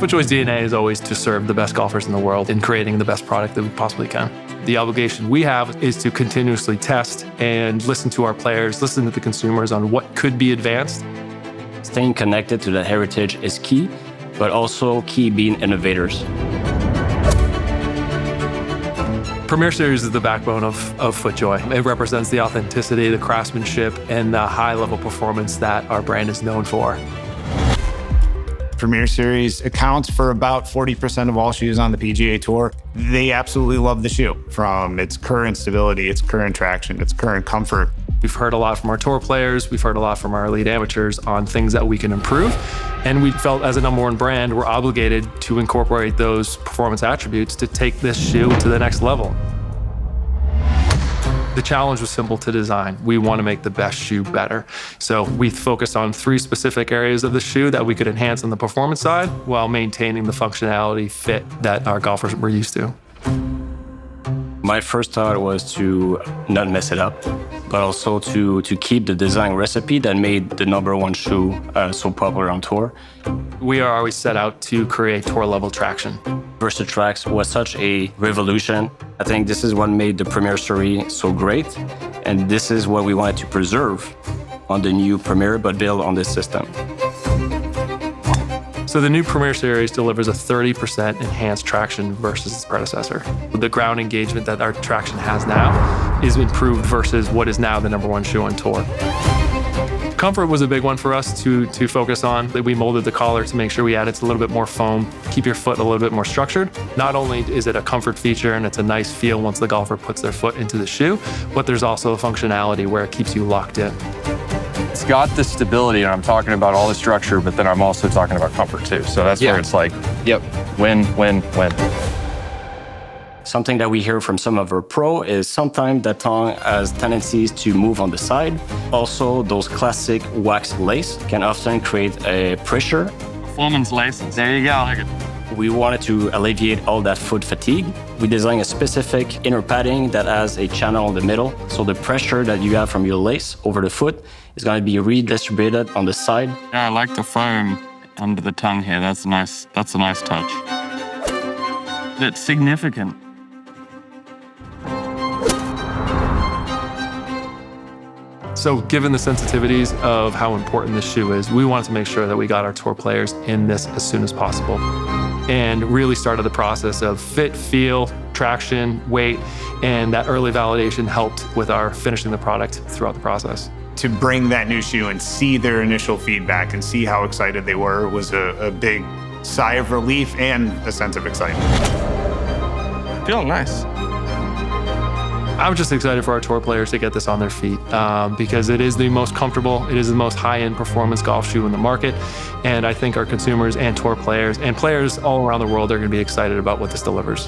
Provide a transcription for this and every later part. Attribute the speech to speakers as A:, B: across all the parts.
A: FootJoy's DNA is always to serve the best golfers in the world in creating the best product that we possibly can. The obligation we have is to continuously test and listen to our players, listen to the consumers on what could be advanced.
B: Staying connected to that heritage is key, but also key being innovators.
A: Premier Series is the backbone of FootJoy. It represents the authenticity, the craftsmanship, and the high-level performance that our brand is known for.
C: Premier Series accounts for about 40% of all shoes on the PGA Tour. They absolutely love the shoe, from its current stability, its current traction, its current comfort.
A: We've heard a lot from our tour players, we've heard a lot from our elite amateurs on things that we can improve, and we felt as a #1 brand, we're obligated to incorporate those performance attributes to take this shoe to the next level. The challenge was simple to design. We want to make the best shoe better. So we focused on 3 specific areas of the shoe that we could enhance on the performance side while maintaining the functionality fit that our golfers were used to.
B: My first thought was to not mess it up, but also to keep the design recipe that made the #1 shoe so popular on tour.
A: We are always set out to create tour-level traction.
B: VersaTrax was such a revolution. I think this is what made the Premier Series so great, and this is what we wanted to preserve on the new Premier, but build on this system.
A: So the new Premier Series delivers a 30% enhanced traction versus its predecessor. The ground engagement that our traction has now is improved versus what is now the #1 shoe on tour. Comfort was a big one for us to focus on. We molded the collar to make sure we added a little bit more foam, keep your foot a little bit more structured. Not only is it a comfort feature and it's a nice feel once the golfer puts their foot into the shoe, but there's also a functionality where it keeps you locked in.
D: It's got the stability, and I'm talking about all the structure, but then I'm also talking about comfort too. So that's where it's like, yep, win, win, win.
B: Something that we hear from some of our pro is sometimes that tongue has tendencies to move on the side. Also, those classic wax lace can often create a pressure.
E: Performance laces, there you go.
B: We wanted to alleviate all that foot fatigue. We designed a specific inner padding that has a channel in the middle, so the pressure that you have from your lace over the foot is going to be redistributed on the side.
E: Yeah, I like the foam under the tongue here. That's nice. That's a nice touch. It's significant.
A: So given the sensitivities of how important this shoe is, we wanted to make sure that we got our tour players in this as soon as possible and really started the process of fit, feel, traction, weight, and that early validation helped with our finishing the product throughout the process.
C: To bring that new shoe and see their initial feedback and see how excited they were was a big sigh of relief and a sense of excitement.
E: Feeling nice.
A: I'm just excited for our tour players to get this on their feet because it is the most comfortable, it is the most high-end performance golf shoe in the market. And I think our consumers and tour players and players all around the world are going to be excited about what this delivers.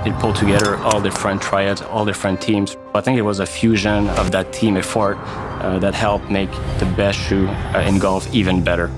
B: It pulled together all different triads, all different teams. I think it was a fusion of that team effort that helped make the best shoe in golf even better.